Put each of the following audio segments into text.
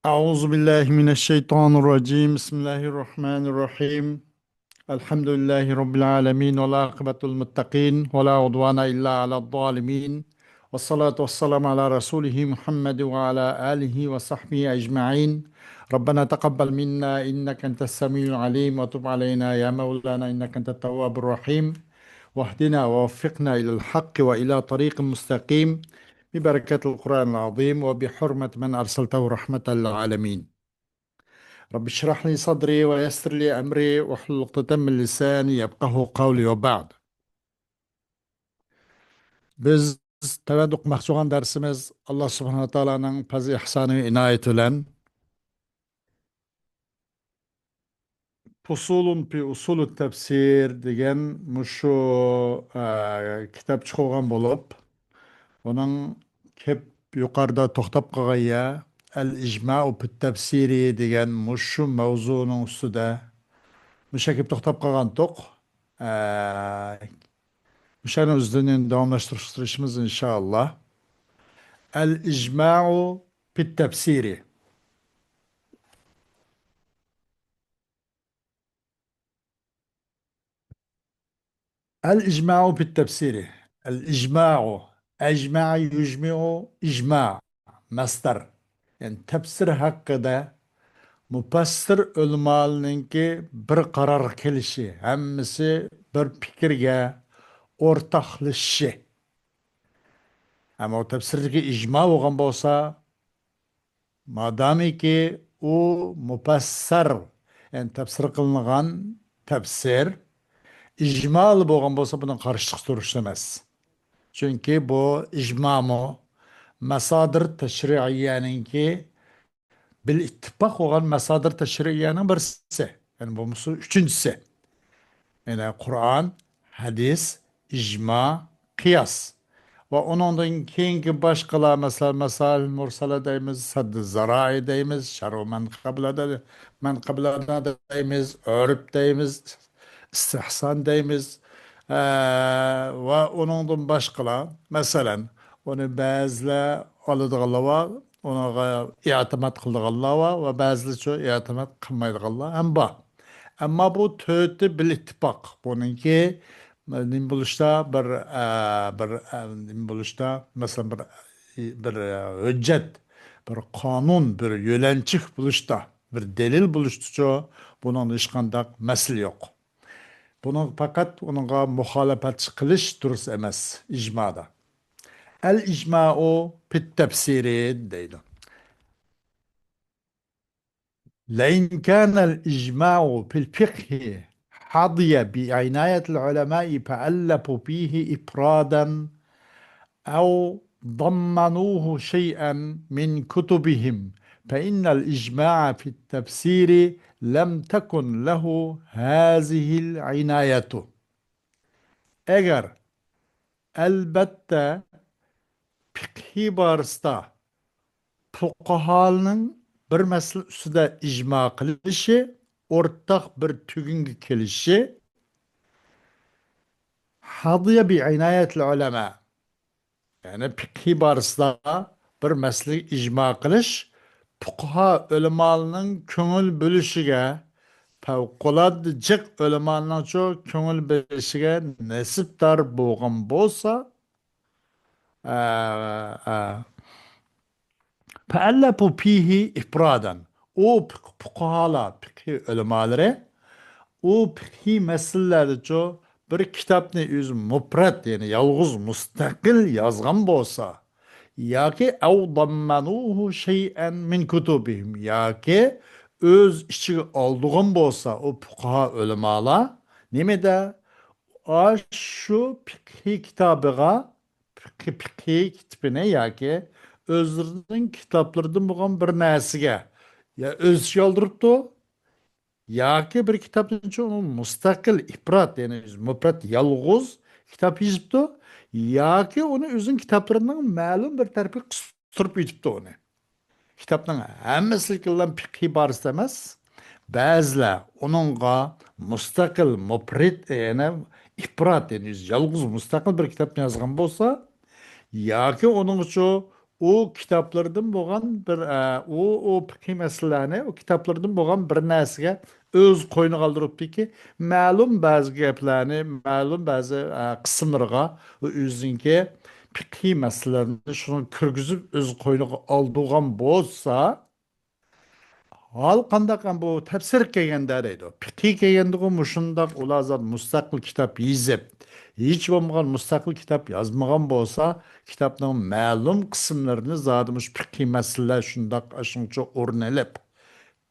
Euzubillahimineşşeytanirracim. Bismillahirrahmanirrahim. Elhamdülillahi Rabbil alemin. Ve la akıbetul muttakin. Ve la udvana illa ala zalimin. Ve salatu ve selamu ala Resulihi Muhammed ve ala alihi ve sahbihi ecma'in. Rabbena teqabbel minna inneke entes semi'ul alim ve tub aleyna ya Mevlana inneke entet tevvabur rahim. واهدنا ووفقنا إلى الحق وإلى طريق مستقيم ببركة القرآن العظيم وبحرمة من أرسلته رحمة للعالمين. رب اشرح لي صدري ويسر لي أمري واحلل عقدة من لساني يفقهوا قولي وبعد. Biz tevedük okumakçı dersimiz Allah Subhanahu wa Ta'ala'nın fazl ihsanı ve inayet ile Fusulun fi usulü tefsir degen muşu kitap çıkılan bulup onun hep yukarıda toxtab qalğaya el-icma'u fit tefsiri degen muşu mavzunun üstüde müşakip toxtab qalğan toq. Müşanın üzdünün davamlaştırışımız inşallah. El-icma'u fit tefsiri. El-icma'u fit tefsiri. El-icma'u. Ecma'a yücmi'u icma. Mastar. Yani tefsir hakkında mufassir ulamalarınki bir karar kelişi, hemmisi bir fikirge ortaklaşışı. Ama o tefsirdeki icma olan bolsa, madami ki o mufassir, yani tefsir kılınan tefsir, icmalı bolgan bolsa bunun karşılık duruşlamaz. Çünkü bu icma mı, masadır teşri'iyeninki bil ittifak olan masadır teşri'iyenin birisi. Yani bu musu üçüncüsü. Yani Kur'an, hadis, icma, kıyas. Ve onundan keyinki başkalar mesela mesal mursala deyimiz, sadd-ı zarai deyimiz, şer'u menkıbelada deyimiz, örüp deyimiz, istihsan deyimiz. Ve onundan başkalar mesela onu bazılar alıdığılar var, ona i'timat kıldığılar var ve bazıları çok i'timat kılmaydılar. Hem var. Ama bu tötü bil ittifak. Bununki nim buluşta nim buluşta mesela bir hüccet, bir kanun, bir yölençik buluşta, bir delil buluştuğu bunun hiç kandak mesele yok. Bunun fakat onunla muhalefet kılış durus emez icmada. El icma'u pit tefsiri deydi. لئن كان الإجماع في الفقه حظي بعناية العلماء فألفوا فيه إفرادا أو ضمنوه شيئا من كتبهم فإن الإجماع في التفسير لم تكن له هذه العناية. Eğer elbette fikhi barısta fuqahalının bir mesele üstüde icma kılışı, ortak bir tügünge kelişi, hadıya bir inayetle ulema. Yani fikhi barısında bir mesele icma kılış, fuqaha ulemalının köngül bölüşüge, fevqulad cık ulemalının çok köngül bölüşüge nesipdar boğan bolsa, فألفوا فيه إفرادا. O fukahalar, fikhi ulemaları o fikhi meselelerde çok bir kitapni öz mufrat yani yalğız mustakil yazgan bolsa yoki ev dammanuhu şey'en min kutubihim yoki öz içine aldığın bolsa o fukaha ulemalar nimede şu fikhi kitabıga fikhi kitabine yoki özlerinin kitaplarından bulgan bir narsaga ya öz yolduruptu yoki bir kitapdan onu mustaqil ibrat yani müfret yalğız kitap yazıptı yoki onu özün kitaplarından ma'lum bir tarafi qısırıp yetipti onu. Kitapның hammasi qilgan fiqhi barisi emas. Ba'zilar onunğa mustaqil mufrid yani ibrat yani yalğız mustaqil bir kitap yazgan bolsa yoki onun uchun o kitaplardan boğan bir o fiqh meselelerini o kitaplardan boğan bir narsaga öz koyunu kaldırıptı ki ma'lum bazı gaplarni ma'lum bazı qismlarga o'zinki fiqh meselelerini şunu kirgizib öz koyunu aldırgan bolsa hal qandaq bu tafsir kelganda deydi. Fiqh kelganda mushundaq ular zot mustaqil kitob yezib, hech bo'lmagan mustaqil kitob yozmagan bo'lsa, kitobning ma'lum qismlarini zodimish fiqh masalalar shundoq shuncha o'rnalib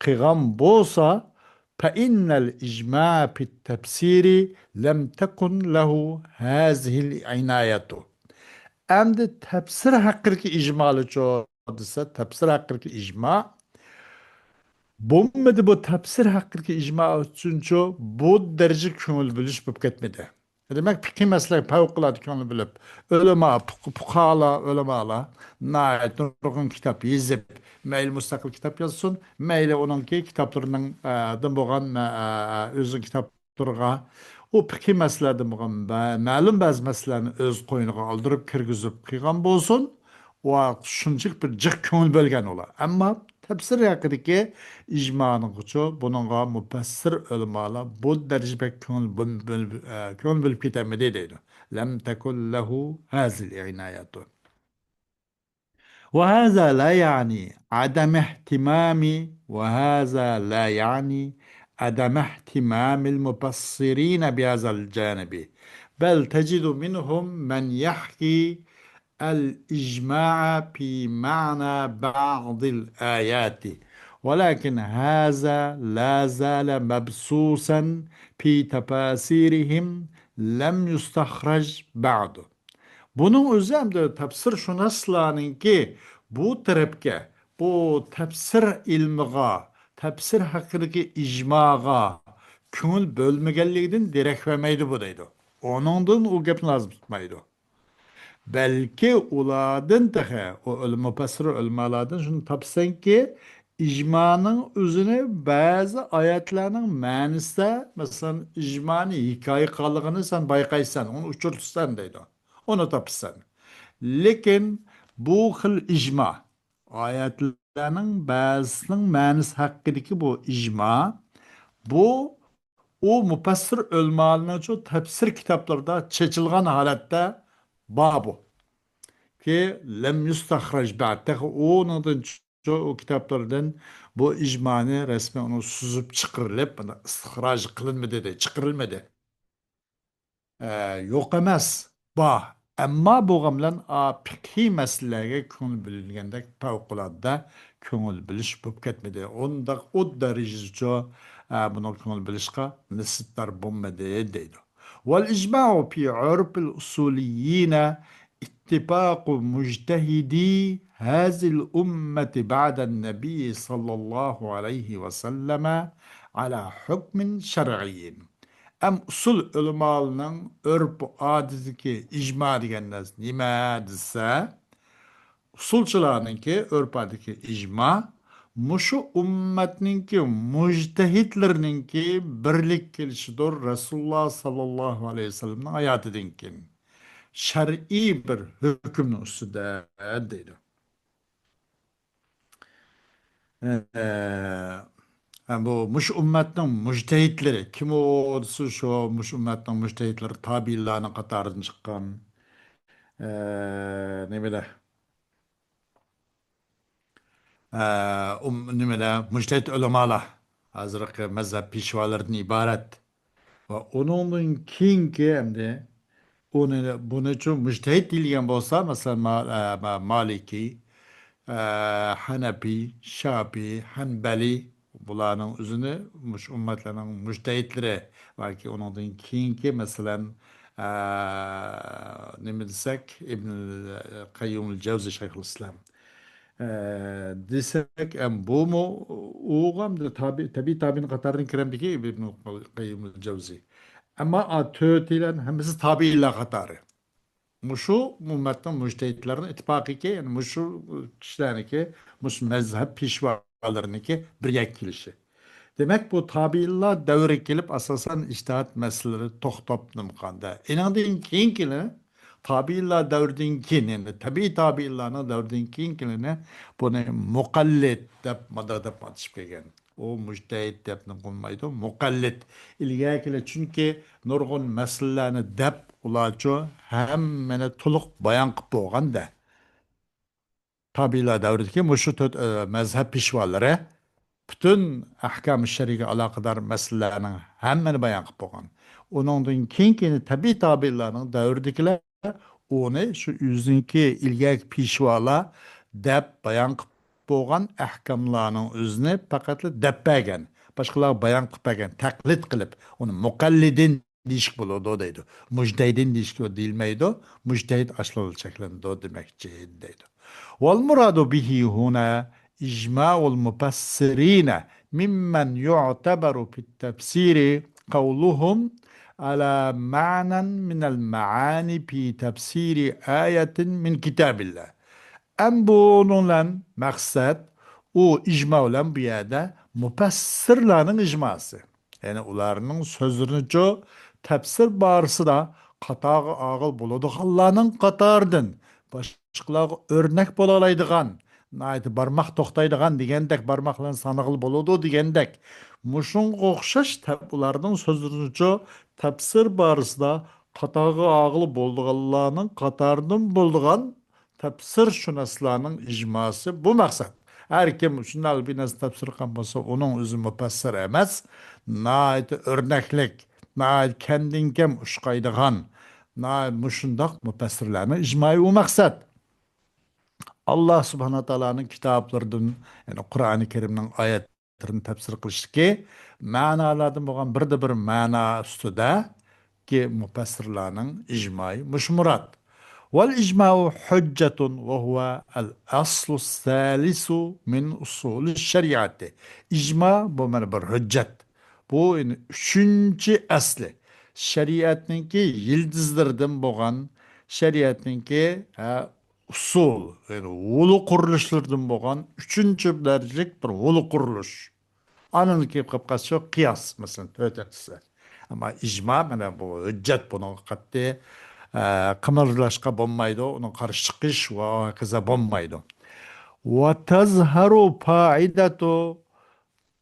qilgan bo'lsa, fa innal ijma' fi tafsiri lam takun lahu hazihi al-inayatu. Endi tafsir haqidagi ijmoli desa, tafsir haqidagi ijma' bo'lmadi bu tafsir haqidagi ijmo uchunchu bu daraja ko'ngil bilish bo'lib ketmadi. Demak, fiqh masalaga favqulodda ko'ngil bilib, ulamo, fuqarolar, ulamolar nihoyat nurg'un kitob yezib, mayli mustaqil kitob yozsin, mayli uningki kitoblarining dan bo'lgan o'zi kitoblarga u fiqh masalalardan bo'lgan ma'lum ba'zi masalalarni o'z qo'yniga oldirib kirgizib qilgan bo'lsin, va shunchalik bir jiq ko'ngil bo'lgan ular. Ammo tafsir haqidagi icmanın kuçu bununla müfessir ulamalar bu derece pek köngül bölüp gitemedi deydi. Lem tekul lehu hazil inayatu. وهذا لا يعني عدم اهتمام وهذا لا يعني عدم اهتمام المبصرين بهذا الجانب بل تجد منهم من يحكي الإجماع في معنى بعض الآيات ولكن هذا لا زال مبسوسا في تفاسيرهم لم يستخرج بعد. Bunun özü hem de tefsir şunaslarınki bu tarafke, bu tefsir ilmiga, tefsir hakkındaki icmaga, köngül bölmegenliğinden direk vermeydi bu deydi. Onundan o gapni lazım tutmaydı. Belki uladın dahi, o müfessir ulmalardan şunu tapsan ki, icmanın özüne bazı ayetlerinin manisi, mesela icmanın hikaye kalığını sen baykaysan, onu uçurtsan deydi. Onu tapsan. Lekin bu xil icma, ayetlerinin bazısının manisi hakkındaki bu icma, bu o müfessir ulmalarının şu tefsir kitaplarda çeçilgan halette babu. Ki lem yustahrac ba'd. Onun o kitaplardan bu icmani resmen onu süzüp çıkarılıp istihraç kılınmadı de çıkarılmadı. Yok emas. Bah. Amma bu bilan fiqhi masalalarga ko'ngil bilinganda favqulodda ko'ngil bilish bo'lib ketmadi. Unda o darajacha buni ko'ngil bilishga nisblar bo'lmadi deydi. والإجماع في عرف الأصوليين اتفاق مجتهدي هذه الأمة بعد النبي صلى الله عليه وسلم على حكم شرعي. Am usul ulamalarının örp adetiki icma degenler nima dese usulçularınki örp adetiki icma muşu ümmetninki mujtehidlerininki birlik kelişidir Resulullah sallallahu aleyhi ve sellem'in hayatidinkin şer'i bir hükümün üstüde deydi. Ee, Yani bu muş ümmetin müçtehitleri kim olsa şu muş ümmetin müçtehitleri tabiilerin katarından çıkan ne bile ne bile müçtehit ulemalar hazırki mezhep pişvalarından ibaret ve onun kinki hem de onu bunu için müçtehit diyen bolsa mesela Maliki Hanefi, Şafi, Hanbeli bularning o'zini mush ummatlarning mujtahidlari balki undan keyingi masalan nima desak Ibn Qayyum al-Jawzi Shayxul Islam desak ham bu u ham tabiiy tabiin qatoridan kiramdiki Ibn Qayyum al-Jawzi ammo to'rtilar hammasi tabiiylar qatori Muşu ümmetin mujtehidlerin ittifakı ki yani muşu kişilerinki muş mezhep pişvalarınki bir yak kilişi. Demek bu tabiilla devre gelip asasen içtihat meseleleri toxtap nımkanda. Enandın keyinkiler tabiinlar davridan keyin endi tabiiy tabiinlarning davridan keyingilarni buni muqallid deb madad deb atashib kelgan. U mujtahid deb qo'ymaydi, muqallid. Ilgarigilar chunki nurg'un masalalarni deb ularcha hammani to'liq bayon qilib bo'lganda. Tabiilar davridagi mushu to'rt mazhab peshvolari butun ahkam shariga aloqador masalalarning hammani bayon qilib bo'lgan. Uningdan keyin tabiiy tobelarning davridagilar uni shu o'ziniki ilgak peshvolar deb bayon qilib bo'lgan ahkamlarning o'zini faqat deb bergan. Boshqalar bayon qilib bergan, taqlid qilib uni muqallidin deyish bo'ladi deydi. Mujtahidin deyish deyilmaydi. Mujtahid aslo shaklida demakchi deydi. والمراد به هنا إجماع المفسرين ممن يعتبر في التفسير قولهم على معنى من المعاني في تفسير آية من كتاب الله. Em bununla maksat o icma olan bir yerde mufassirlerin icması. Yani onların sözünü ço tefsir barısı da katağı ağıl buludu Allah'ın katardın. Başkalarına örnek bolalaydıgan. Nayti barmak toktaydıgan digendek barmakla sanıqlı buludu digendek. Muşun okşaş ularının sözünü ço tefsir barısı da katağı ağıl buldu Allah'ın katardın bulduğan tefsir şunaslarının icması bu maksat. Her kim şunal bir nasıl tefsir kalması onun özü müfessir emez. Nait örneklik, nait kendin kem uşkaydıgan, nait muşundak müfessirlerinin icmayı bu maksat. Allah subhanahu ta'ala'nın kitaplarının, yani Kur'an-ı Kerim'nin ayetlerini tefsir kılıştı ki, manalardan boğan bir de bir mana üstüde ki müfessirlerinin icmayı muş murat. والإجماع حجة وهو الأصل الثالث من أصول الشريعة. İcma bu mana bir hüccet. Bu yani üçüncü asli. Şeriatninki yıldızlardan boğan, şeriatninki usul, yani ulu kuruluşlardan boğan üçüncü derecelik bir ulu kuruluş. Anınki kapkası kıyas mesela ötekisi. Ama icma mana bu hüccet bunun katı kımırlaşka bulmaydı, onun karşı çıkış ve kıza bulmaydı. Ve tezharu faidatu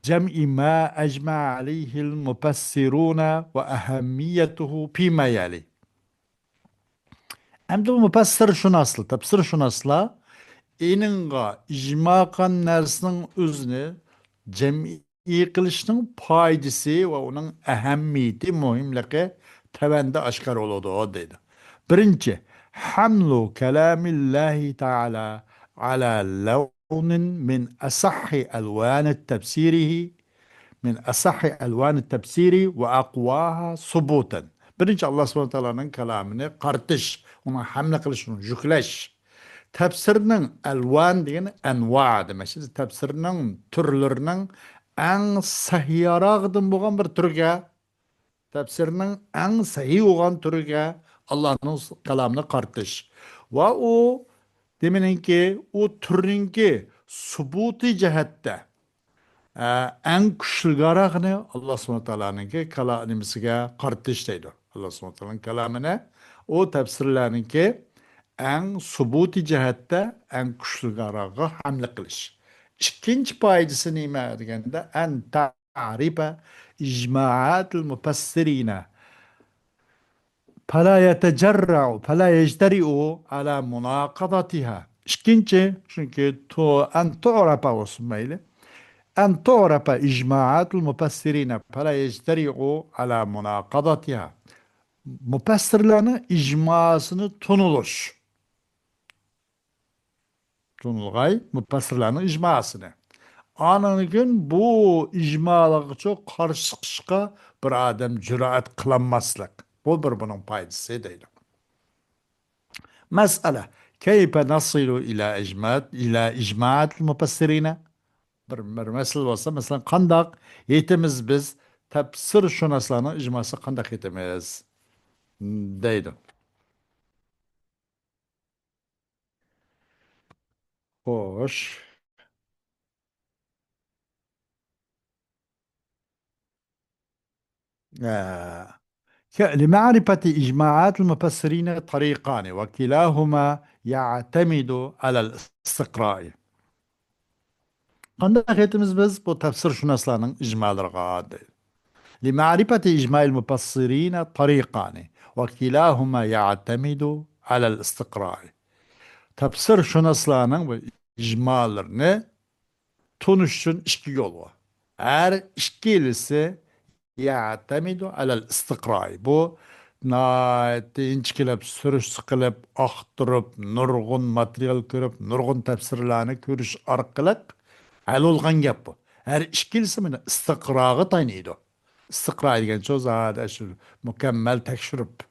cem'i ma ecma aleyhil mufassiruna ve ehemmiyetuhu fîme yali. Hem de bu mufassir şunaslı, tefsir şunasla, eninga icma kan nersinin özünü cem'i kılışının faydası ve onun ehemmiyeti, muhimliki tevende aşkar oldu o dedi. Birinci, hamlu kelamillahi Teala ala levnin min asahhi elvani tefsirihi min asahhi elvani tefsiri ve akvaha subuten. Birinci Allah subhanahu teala'nın kelamını kartış, ona hamle kılış, onu yükleş. Tefsirinin elvan deyen enva demek. Tefsirinin türlerinin en sahiyarağıdın bulan bir türge. Tefsirinin en sahih olan türge Allah'ın kelamını kartış. Ve o deminin ki o türünki subuti cihette en güçlügarağını Allah subhanahu teala'nın ki kelamımızga kartış deydi. Allah subhanahu teala'nın kelamını o tefsirlerin ki en subuti cihette en güçlügarağı hamle kılış. İkinci paydası neyme degende en ta'rife icma'atul mufassirine فلا يتجرع فلا يجترئ على مناقضتها. İkinci çünkü en tu'rafa olsun أن تعرف إجماعات المفسرين فلا يجترئ على مناقضتها. Müfessirlerin icmasını tunulgay müfessirlerin icmasını. Anın gün bu icmalığı çok karşı çıkışka bir adam cüret kılanmazlık. Bu bir bunun paydası değil. Mesele. Keyfe nasilu ila icmaat müfessirine? Bir mesele olsa mesela kandak yetimiz biz tefsir şunaslarının icması kandak yetimiz deydi. Hoş. Ee, لمعرفة إجماعات المفسرين طريقان وكلاهما يعتمد على الاستقراء. قنداق aytimiz biz bu tafsirşünaslarning ijmalariga deydi. لمعرفة إجماع المفسرين طريقان وكلاهما يعتمد على الاستقراء. Tafsirşünaslarning bu ijmalarini tunuş için iki yol var. Her ikilisi ya'tamidu alal istiqrai. Bu inçikilip, sürüş sıkılıp, aktırıp, nurgun material görüp, nurgun tefsirlerini görüş arkalık hal olgan gap bu. Her ikilisi mine istiqrağı tanıydı. İstiqra degan söz zade şu mükemmel tekşürüp,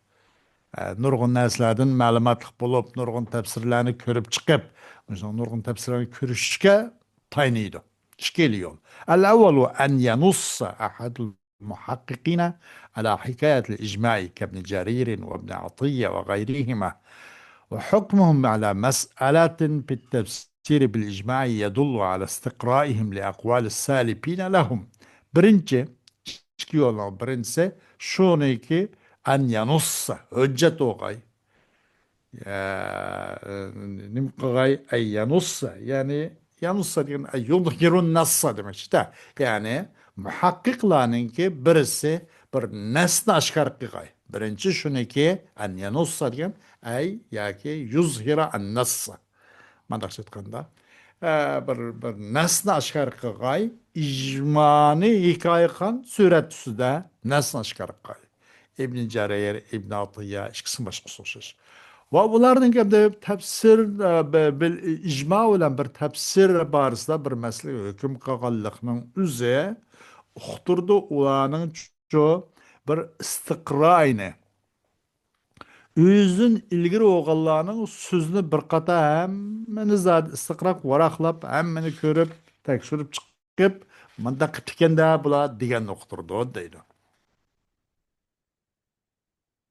nurgun neslerden malumatlık bulup, nurgun tefsirlerini körüp çıkıp, nurgun tefsirlerini körüşke tanıydı. İşkili yol. El-evvelu en yanussa ahadul المحققين على حكاية الإجماع كابن جرير وابن عطية وغيرهما وحكمهم على مسألة في التفسير بالإجماع يدل على استقرائهم لأقوال السالفين لهم. Birinci, birincisi şunu ki en yanussa hüccet oğay nimqagay ay yanussa yani yanussa diyen ay yudhirun nassa demek işte yani muhakkiklarının ki birisi bir nesne aşkar kılgay birinci şunu ki en yanussa diyen ay ya ki yuzhira en nassa mandaq aytganda bir nesne aşkar kılgay icmani hikaye kan suret üstüde nesne aşkar kılgay İbn Cerir, İbn Atiyya, ikisinin başkası oxşar. Ve bunlardan kendi tefsir, bil icma olan bir tefsir barısında bir mesele hüküm kağallıqның üzü, uxturdu ulanın ço bir istiqrayını. Özün ilgiri oğullarının sözünü bir qata hemmini zat istiqrak varaqlap, hemmini körüp, tekşürüp çıkıp, mındaq tikende bula digen uxturdu deydi.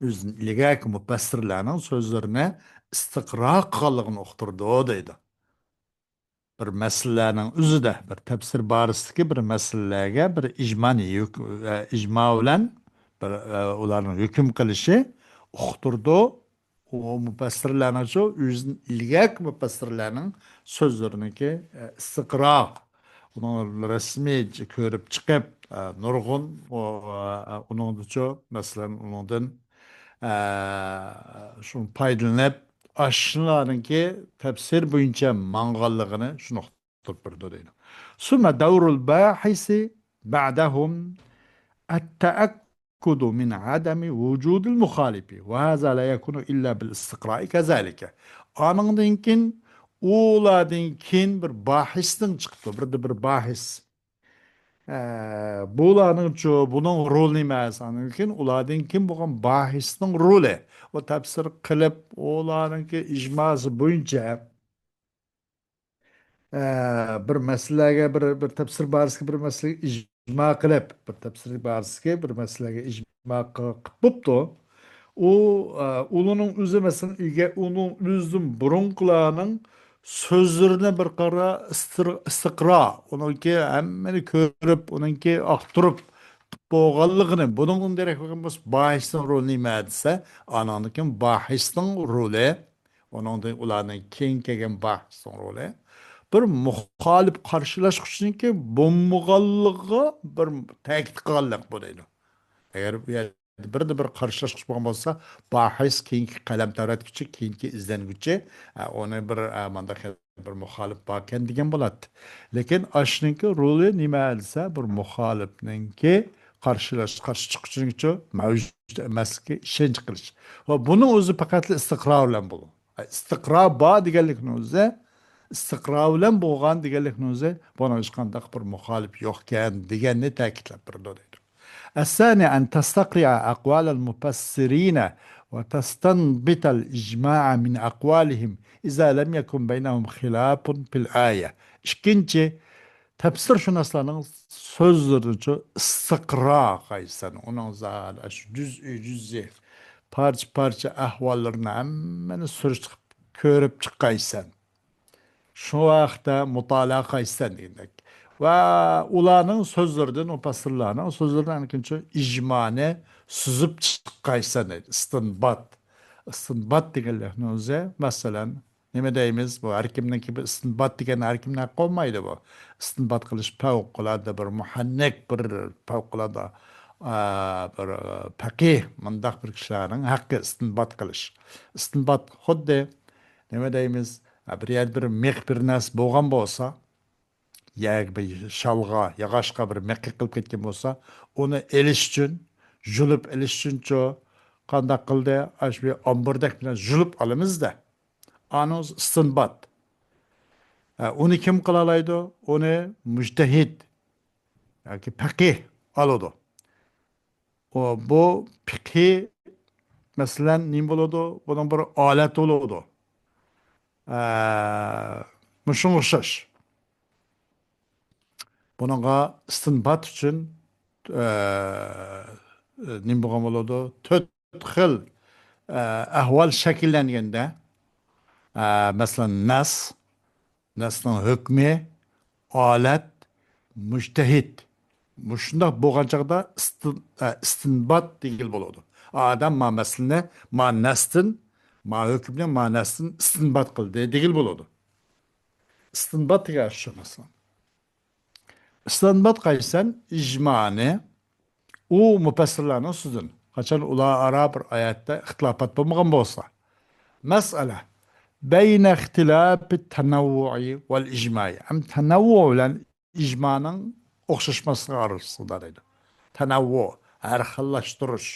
Özün ilgaki müfessirlerinin sözlerine istiqra qılığını uqturdu deydi. Bir meselenin özüde bir tefsir barısındaki bir meseleye bir icma bilen bir ularning hüküm kılışı uqturdu. O müfessirlerinin şu özün ilgaki müfessirlerinin sözleriniki istiqra onu resmi körüp çıkıp nurgun onun şu mesela ondan şunu paydalanıp aşılarınki tefsir boyunca mangallıqını şunu tutturdu deydi. Sümme davrul bahisi ba'dahum التأكد من عدم وجود المخالف وهذا لا يكون إلا بالاستقراء كذلك. Anındınkin uladınkin bir bahistin çıktı. Bir bahis. Bulanın çoğu bunun rolü emas. Anınkin uladın kim bulan bahisning rolü. O tefsir kılıp ulanınki icması boyunca bir meselege bir tefsir barısı bir mesele icma kılıp bir tefsir barısı bir meselege icma kılıp o ulunun özü mesela onun özün burunkularının sözlerine bir kara istiqra onunki hemmeni körüp onunki aktırıp boğallığını bunun derek bakımız bahistin rolü nime dese ananıkin bahistin rolü onun da ulanın keyin kelgen bahistin rolü bir muhalif karşılaşmışsın ki bu muğallığı bir tekit kıllık bu deydi. Eğer bir karşılaşmış bo'lgan bo'lsa, bahis keyingi qalam taratguchi, keyingi izlanguchi onu bir mandaq bir muxolif borkan degan bo'ladi. Lekin ashninki roli nima desa, bir muxolifninki qarshi chiquvchininki mavjud emasligi ishonch qilish. Va buning o'zi faqat istiqro bilan bo'ladi. Istiqro bor deganlikni o'zi istiqro bilan bo'lgan deganlikni o'zi buni hech qanday bir muxolif yo'q ekan deganni ta'kidlab turdi. الثاني أن تستقرأ أقوال المفسرين وتستنبط الإجماع من أقوالهم إذا لم يكن بينهم خلاف في الآية. İkinci, tefsir şunaslarının sözleri istikra kaysan. Onun zaten şu cüz'i parça ahvallarını hemen sürüp körüp çıkaysan. Şu vaxta mutala kaysan dedik. va ularning so'zlaridan, mufassirlarning so'zlaridan ko'ra ijmoni suzib chiqqaysan deydi. Istinbat deganlarning o'zi, masalan, nima deymiz? Bu har kimniki bir istinbat degan har kimning haqqi olmaydi bu. Istinbat qilish favqulodda bir muhannak, bir favqulodda bir faqih, mundaq bir kishilarning haqqi istinbat qilish. Istinbat xuddi nima deymiz? Bir yer bir mix bir narsa bo'lgan bo'lsa, bir shalg'a, yog'ochga bir miqi qilib ketgan bo'lsa, uni elish uchun, julib elish uchun qanday qildi? Shu omburdak bilan julib olamizda. Ani istinbat. Uni kim qila oladi? Uni mujtahid yoki faqih oladi. Bu fiqhi masalan nima bo'ladi? Buning bir olat bo'ladi. Mushunga o'xshash. Bununla istinbat uchun nima bo'lgan bo'ladi? To'rt xil ahvol shakllanganda, masalan, nasning hukmi, olat, mujtahid. Shundoq bo'lgan chog'da istinbat degil bo'ladi. Odam ma masalani, ma nasdan, ma hukmni, ma nasdan istinbat qildi degil bo'ladi. Istinbat degan shu masalan. Istinbat qaysan ijmoni u mufassirlarning so'zin. Qachon ular ara bir oyatda ixtilofat bo'lmagan bo'lsa. Masala bayna ixtilafi tanavvu'i val ijma'i. Am tanavvu bilan ijmaning o'xshashmasligi orasida deydi. Tanavvu har xillashtirish.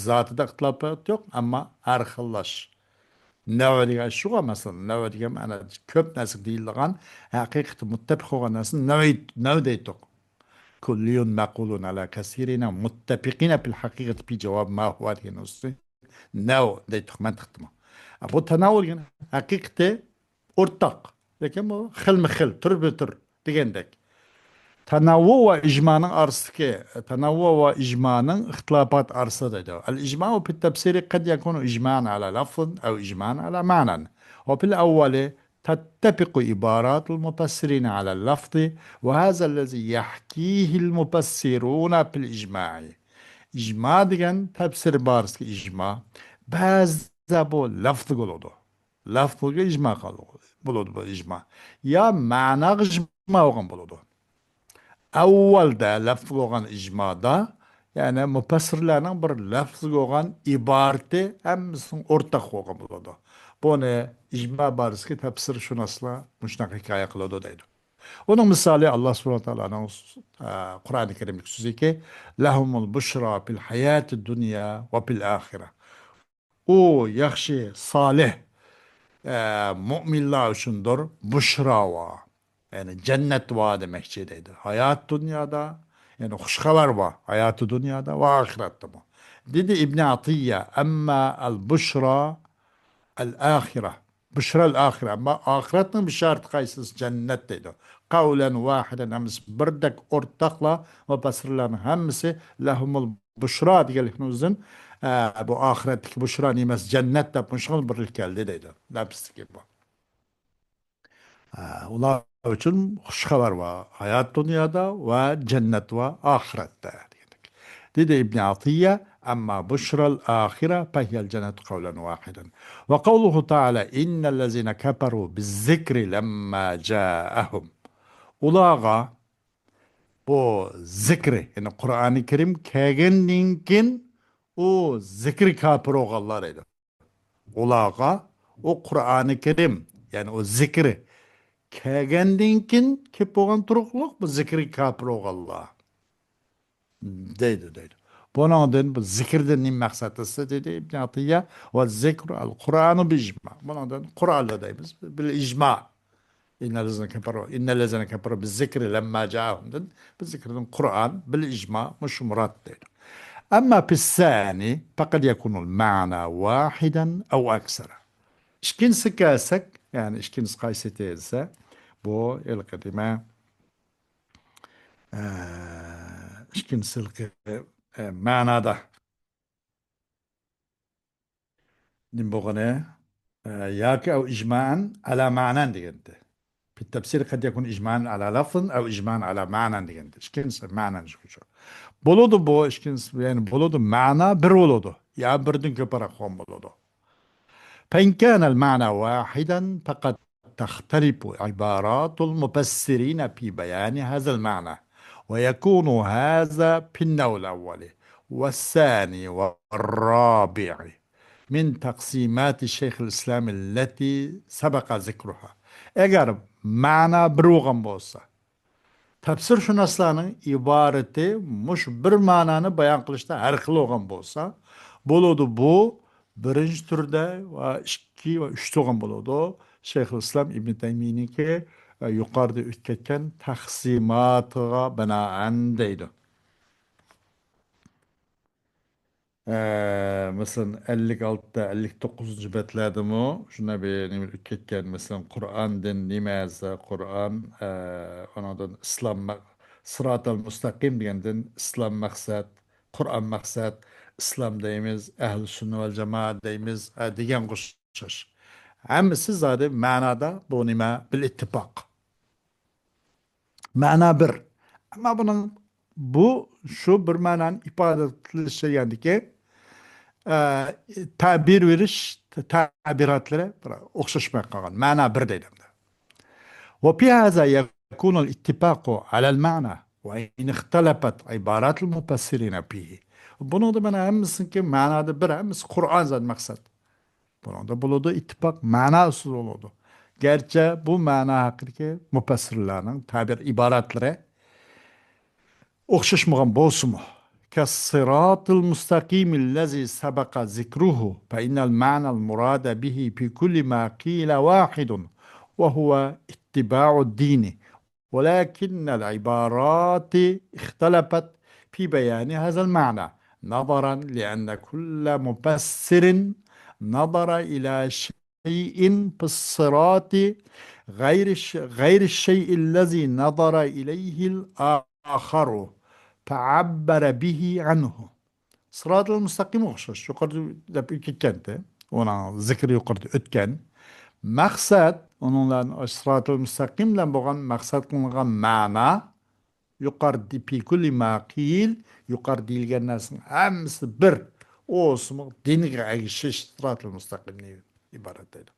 Zotida ixtilofat yo'q, ammo har xillash. Nava degan shu masalan, nava degan ana ko'p narsa deyilgan, haqiqatda muttafiq bo'lgan narsa nava deydi. Kullun maqulun ala kasirina muttafiqina fil haqiqati fi javob ma huwa degan usti. Nav deydi mantiqda. Bu tanavvul degan haqiqatda o'rtaq, lekin bu xilma-xil, tur degandek. Tanavvu va ijmaning arasidagi tanavvu va ijmaning ixtilofat arasidagi al-ijma'u fi at-tafsir qad yakunu ijma'an ala lafz aw ijma'an ala ma'nan. Wa fil awwal تتفق عبارات المفسرين على اللفظ وهذا الذي يحكيه المفسرون في الإجماع. إجماع degan tafsir barisi ijma. Ba'zida bu lafz bo'ladi. Lafzga ijma bo'ladi bu ijma. Ya ma'na ijma bo'lgan bo'ladi. Avvalda lafz bo'lgan ijmoda, ya'ni mufassirlarning bir lafz bo'lgan iborati hammasining o'rtaq bo'lgan bo'ladi. Buni ijmo barisiga tafsirshunoslar shunaqa hikoya qiladi deydi. Uning misoli Alloh subhanahu va taoloning Qur'oni Karimdagi so'ziki, lahumul bushra fil hayati dunya va fil oxirah. U yaxshi, solih mu'minlar uchundir bushra va yani cennet va demekçi deydi. Hayat dünyada yani hoş haber var. Hayatı dünyada ve ahirette bu. Dedi İbn Atiyye emma el buşra el ahire. Buşra el ahire. Ama ahiretin bir şart kaysız cennet deydi. Kavlen vahiden hemisi birdek ortakla ve basırların hemisi lehumul buşra diyelikimizin bu ahiretteki buşra nimesi cennet de müşkül bir geldi deydi. Hepsi gibi bu. Ular uchun xushxabar va hayot dunyoda va jannat va oxiratda dedik. Dedi İbn Atiyya amma bushral axira fahyal jannatu qawlan wahidan. Va qawluhu ta'ala innal ladzina kafaru biz-zikri lamma ja'ahum. Ularga bu zikri yani Kur'an-ı Kerim kelgandan o zikri kafir olganlar edi. Ularga o Kur'an-ı Kerim yani o zikri kelgandan keyin kelib bo'lgan turuqliq bu zikri kafir bo'lganlar deydi. Bundan bu zikrdan nima maqsad esa dedi İbn Atiyya va zikru al-Qur'anu bi ijma. Bundan Qur'onda deymiz bil ijma. İnnellezine keferu biz zikri lemma ca'ahum. Bu zikrdan Qur'an bil ijma mush murad deydi. Ama pis-sani faqad yakunu al-ma'na wahidan aw aksara. İkincisi kelsak yani ikincisi qaysi ise bu el-kadime ikincisi ma'nada nim bo'lgani yoki ijma'an ala ma'nan deganda التفسير قد يكون إجماعا على لفظ أو إجماعا على معنى ديگende. İşkincisi ma'nan şu. Boludu bu işkincisi yani boludu ma'na bir boludu. Ya birden köpara kon boludu. فإن كان المعنى واحدا فقد تختلف عبارات المفسرين في بيان هذا المعنى ويكون هذا في النوع الأول والثاني والرابع من تقسيمات الشيخ الإسلام التي سبق ذكرها. Eğer mana bir olgan bolsa, tafsirşünaslarning iborati mush bir ma'noni bayon qilishda har xil bo'lgan bo'lsa, bo'ladi bu birinchi turda va ikki va uch bo'lgan bo'ladi. Shayxulislom Ibn Taymiyninki yuqorida o'tib ketgan taqsimotiga binoan deydi. Mesela 56'da 59. betlerde mi? Şuna bir ne bileyim ketken mesela Kur'an'dan nimeze Kur'an onadan İslam sırat-ı müstakim degenden İslam maksat Kur'an maksat İslam deyimiz ehl-i sünnet vel cemaat deyimiz degen koşuş. Hemisi zaten manada bu nime bil ittifak. Mana bir. Ama bunun bu şu bir manan ifade edilişi yani ki tabir veriş tabiratlara o'xshashmay qolgan ma'no bir deydi. وفي هذا يكون الاتفاق على المعنى وإن اختلفت عبارات المفسرين فيه. Bunu da ben hemmisinki manada bir hemmisi Kur'an zaten maksat. Bunu da buludu ittifak manasız oldu. Gerçi bu mana hakiki mufassirlerin tabir ibaratları o'xshashmagan bo'lsin. كالصراط المستقيم الذي سبق ذكره فإن المعنى المراد به في كل ما قيل واحد وهو اتباع الدين ولكن العبارات اختلفت في بيان هذا المعنى نظرا لأن كل مفسر نظر إلى شيء في الصراط غير الشيء الذي نظر إليه الآخر فعبر به عنه. Sırat-ı müstakim okşaş. Yukarıda hep ikikente. Ona zikri yukarıda ötken. Maksat, onunla sırat-ı müstakimle boğan maksat kılıngan mana yukarıda pi kulli makil yukarıda ilgen narsin hemsi bir olsun diniga agişiş sırat-ı müstakimle ibaret edin.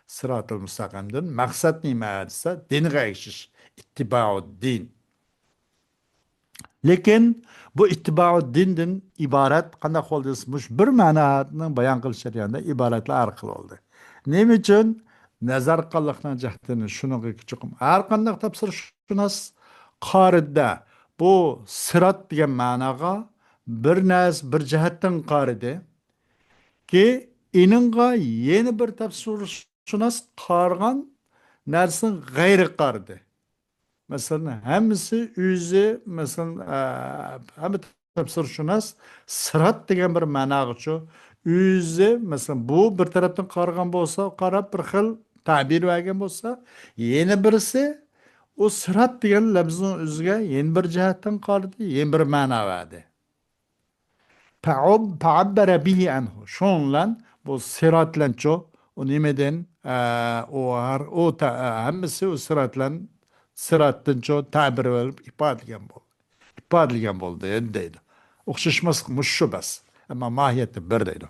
Sırat-ı müstakimden maksat nime edilse diniga agişiş ittiba'u din. Lekin bu ittiba'u dindan ibaret qanday qo'ldirishmuş bir ma'noni bayon qilish jarayonida iboratlar orqali oldi. Nima uchun nazar qilishning jihatini shunga chiqim. Har qanday tafsirshunos qarida bu sirat degan ma'noga bir jihatdan qaridi ki ininga yeni bir tafsirshunos qargan narsa g'ayri qaridi. Mesela hemisi yüzü mesela hem tafsirşunas sırat degen bir ma'no şu yüzü mesela bu bir taraftan qaragan bolsa qarab bir xil ta'bir bergan bolsa yeni birisi o sırat degen lafzning o'ziga yeni bir jihatdan qaradi yeni bir ma'no berdi. Ta'abbara bihi anhu. Şonlan bu sıratlanço o nimeden o hemisi o sıratlan sırattan çok tabir verip ifadeleyen boldu deydi. Okşuşmasıkmış şu bas. Ama mahiyeti bir deydi.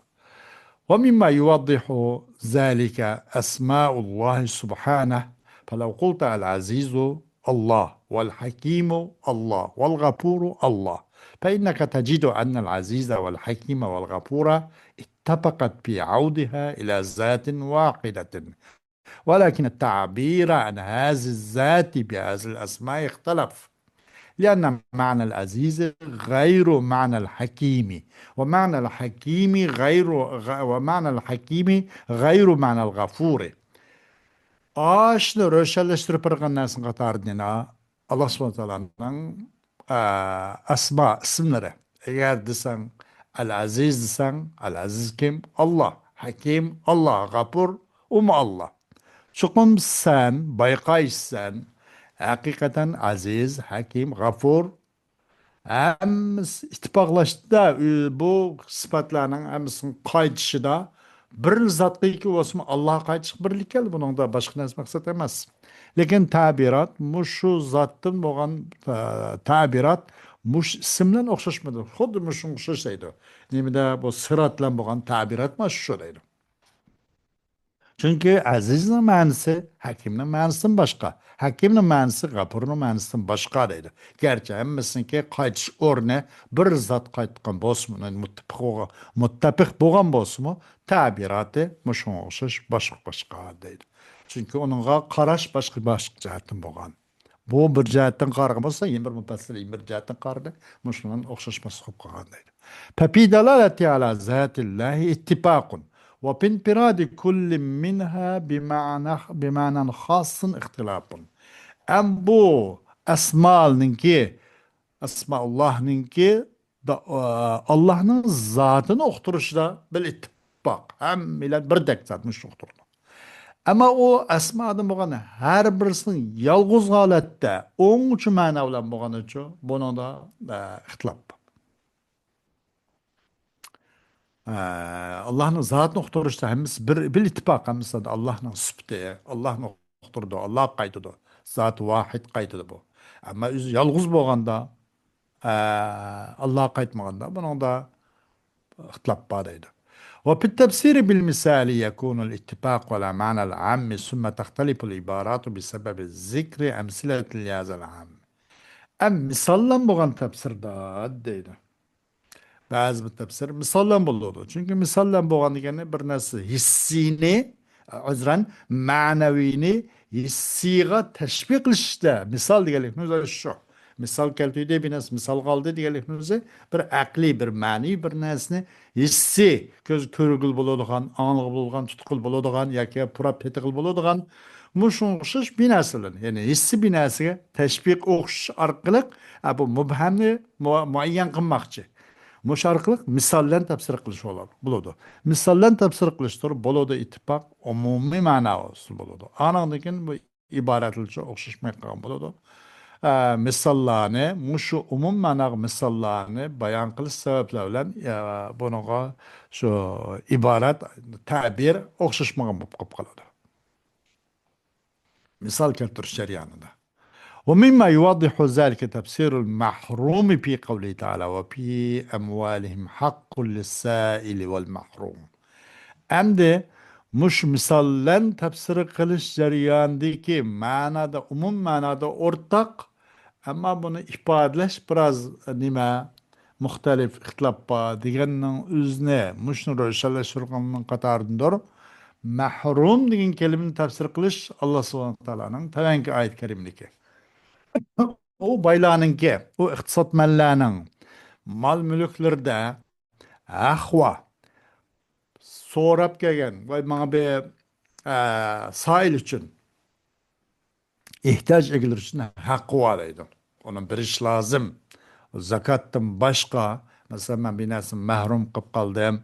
ومما يوضح ذلك أسماء الله سبحانه فلو قلت العزيز الله والحكيم الله والغفور الله فإنك تجد أن العزيز والحكيم والغفور اتفقت في عودها إلى ذات واحدة ولكن التعبير عن هذه الذات بهذه الأسماء اختلف لأن معنى العزيز غير معنى الحكيم ومعنى الحكيم غير معنى الغفور. Aşını röşelleştirip bir nasıl qatarına Allah Subhanahu'nun asma isimleri. Eğer desen el-aziz desen el-aziz kim? Allah. Hakim Allah. Gafur Allah. Çukum sen, bayqaysan, hakikaten aziz, hakim, gafur, hem ittifaklaştı bu sıfatlarının hemsinin qaytışı da bir zatlı ki olsun Allah'a qaytışıq birlik geldi. Bunun da başka nasıl maksat emez. Lekin tabirat mushu zatdan bo'lgan tabirat mush ism bilan o'xshashmadi. Xuddi mushunga o'xshashaydi. Nimada bu sirat bilan bo'lgan tabirat mana shu deydi. Chunki azizning ma'nosi hakimning ma'nosidan boshqa. Hakimning ma'nosi g'afurning ma'nosidan boshqa deydi. Garchi hammasiniki qaytish o'rni bir zot qaytgan bo'lsin, muttafiq bo'lgan bo'lsin, tabirati mushunga o'xshash boshqa deydi. Chunki uningga qarash boshqa jihatdan bo'lgan. Bu bir jihatdan qaragan bo'lsa, yana bir mufassir bir jihatdan qaradi, mushundan o'xshashmas bo'lib qolgan deydi. Fafi dalalati ala zatillahi ittifaqun. وبانفراد كل منها بمعنى خاص اختلاف. Am bu Esmaullah'ninki da Allah'ın zatını okturuşda bil ittifak. Hem millet bir tek zatmış okturdu. Ama o esmadan bo'lgan her birisinin yalğız halatda onun için ma'na bilan bo'lgani uchun bunda da ixtilof. Allah'ın zatını okturuşda hemimiz bir ittifak hemimiz de Allah'ın sıfatı, Allah'ın okturdu, Allah kaydıdı. Zat vahid kaydıdı bu. Ama yalğız bo'lganda Allah kaytmaganda bunun da ixtilof bor deydi. وفي التفسير بالمثال يكون الاتفاق على معنى العام ثم تختلف العبارات بسبب ذكر أمثلة لهذا العام. مثالا bo'lgan tafsirda deydi. Bazı bir tefsir misallan bulundu. Çünkü misallan bo'lgan degani bir narsa hissini, ma'naviyni hissiga tashbih qilishda misol deganligimiz shu. Misol keltirdi bir narsa misol qoldi deganligimiz bir aqliy, bir ma'niy bir narsani hissi, ko'z ko'rgil bo'ladigan, ang'il bo'lgan, tutqil bo'ladigan yoki purab tetiqil bo'ladigan mushunga o'xshash bir narsalar. Ya'ni hissi bir narsaga tashbih o'xshash orqali bu mubhamni muayyan qilmoqchi. Mush orqali misoldan tafsir qilish bo'ladi. Misoldan tafsir qilishdir bo'ladi ittifoq umumiy ma'nosi bo'ladi. Anandan keyin bu iboratlarcha o'xshashmay qolgan bo'ladi. Misollarni, mushu umum ma'noga misollarni bayon qilish sabablari bilan bunaqa shu iborat ta'bir o'xshashmagan bo'lib qoladi. Misol keltirish jarayonida. ومما يوضح ذلك تفسير المحروم في قوله تعالى وفي أموالهم حق للسائل والمحروم. Endi mush misollan tafsir qilish jarayonidagi ma'noda umum ma'noda o'rtaq, ammo buni ifodalash biroz muxtalif ixtilof bor deganning o'zini mushni ro'shanlashtirganning qatoridandir. Mahrum degan kalimani tafsir qilish Alloh subhanahu va taoloning tavanki oyat karimligi. O baylarninki, o iqtisodmanlarning mal mulklarda ahva so'rab kelgan va mana bir soil uchun ehtiyoj egilar uchun haqqi bor deydi. Uni berish lozim. Zakatdan boshqa, masalan, men bir narsani mahrum qilib qoldim.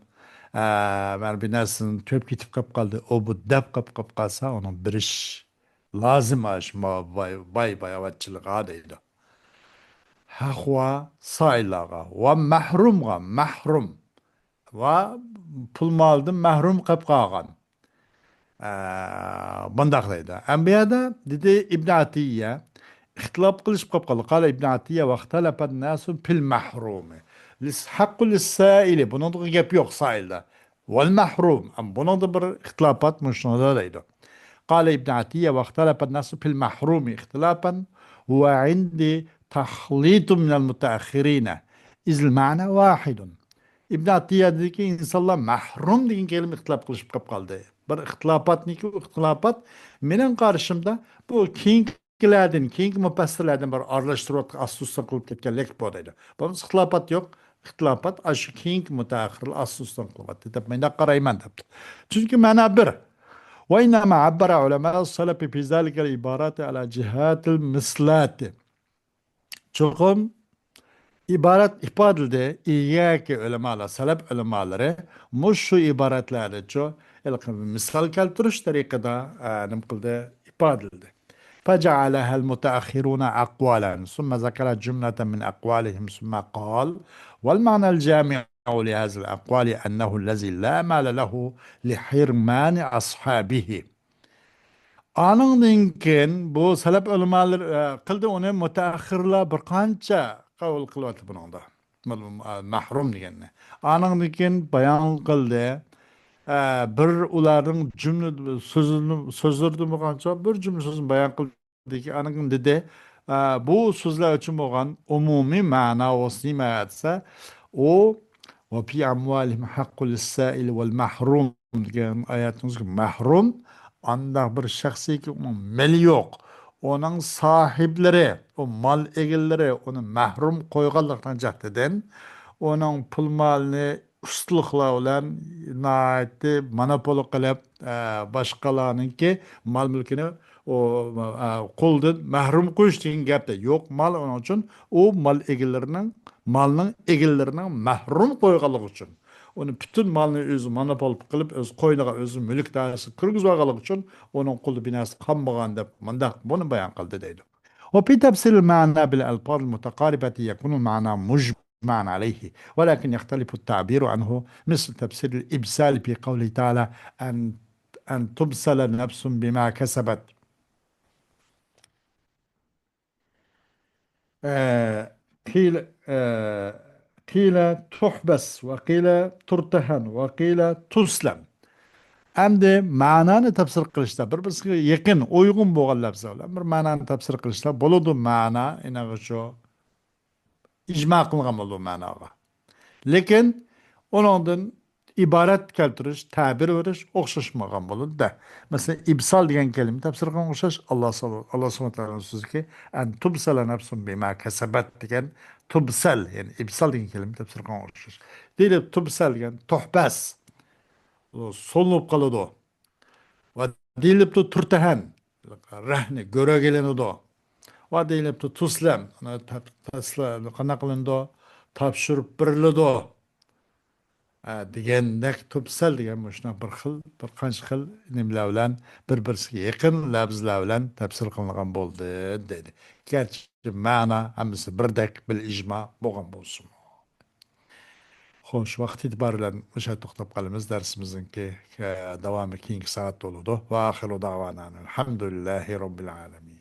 Men bir narsani to'p ketib qolib qoldi. O bu dab qilib qolsa, uni berish lazım aşma bayavacılığa deydi. Haqwa saylağa ve mahrum ve pul maldan mahrum qilib qolgan. Bundaq deydi. Ambiyada dedi İbn Atiyya ixtilof qilishib qolib qoldi. Qala İbn Atiyya va ixtalafa an-nasu fil mahrumi. Haqqu lis-sa'ili. Bunun gap yo'q sailda. Vel mahrum. Bunun da bir ixtilofat mushunda deydi. قال ابن عتية واختلف الناس في المحروم اختلافا هو عندي تخليط من المتأخرين إذ المعنى واحد. ابن عتية dedi ki insanlar mahrum degan kelime ixtilof qilishib qolib qoldi. Bir ixtilofotniki ixtilofot mening qarshimda bu keyingi mufassirlardan bir aralashtirib asosdan qilib ketganlik bor deydi. Bu ixtilofot yo'q. Ixtilofot shu keyingi mutaaxirlar asosdan qilyapti deb men qarayman debdi. Chunki mana bir وإنما عبر علماء السلف في ذلك العبارات على جهات المثلات. Çoğum ibaret ifadede İyyâke ulemalar, salaf ulemaları şu ibaretleri çoğu misal keltiriş tarikada nimkıldı ifadede. فجعلها المتأخرون أقوالا ثم ذكر جملة من أقوالهم ثم قال والمعنى الجامع لهذه الأقوال أنه الذي لا مال له لحرمان أصحابه. Anından keyin bu salaf ulamalar qildi uni mutaahhirlar bir qancha qabul qilyapti buningda. Mahrum deganni. Anından keyin bayon qildi. Bir ularning jumla so'zlarni bo'lgancha bir jumla so'zni bayon qildiki, aniq dedi, bu so'zlar uchun bo'lgan umumiy ma'nosini aytsa, u va fi amwalihim haqqul lis-sa'il wal mahrum degan oyatimiz mahrum anda bir shaxsiyki meli yo'q. Onun sahipleri, o mal egalari onu mahrum qo'yganlikdan jahtidan onun pul malini ustalıkla bilan naati monopol qilib boshqalarninki mal mulkini o qo'ldan mahrum qo'yish degan gapda yo'q. Mal onun uchun u mal egalarining malning egalarining mahrum qo'yganligi uchun onu bütün malını özü monopol qilib o'z qo'yniga o'zi mulk dairasi kirgizib olganligi uchun onun quli binasi qanmagan deb mundaq buni bayon qildi deydi. وفي تفسير المعنى بالألفاظ المتقاربة يكون المعنى مجمعا عليه، ولكن يختلف التعبير عنه، مثل تفسير الإبسال في قوله تعالى أن تبسل نفس بما كسبت. آه، قيل قيل تحبس، وقيل ترتهن، وقيل تسلم. Endi ma'noni tafsir qilishda bir-biriga yaqin, uyg'un bo'lgan lafzlar. Bir ma'noni tafsir qilishda bo'ladi ma'na, inaga shu ijmo qilgan bo'ladi ma'noga. Lekin uningdan iborat keltirish, ta'bir berish o'xshashmagan bo'ladi-da. Masalan, ibsal degan kalima tafsir qilgan o'xshash Alloh subhanahu va taoloning so'ziki, an tubsala nafsun bima kasabat degan tubsal, ya'ni ibsal degan kalima tafsir qilgan o'xshash. Deyilib tubsal degan tuhbas, so'linib qoladi. Va deyilibdi turtahan, rahni ko'ragelinido. Va deyilibdi tuslam, qanaqa qilindi, topshirib beriladi. Degandek tupsal degan shuna bir qancha xil nimlar bilan bir-birisiga yaqin lafzlar bilan tafsir qilingan bo'ldi dedi. Gerçi ma'no hammasi birdek bil ijmo bo'lgan bo'lsin. Xo'sh, vaqt e'tibori bilan o'sha to'xtab qolamiz. Darsimizningki davomi keyingi soat bo'ladi. Va axiru da'vana alhamdulillahi robbil alamin.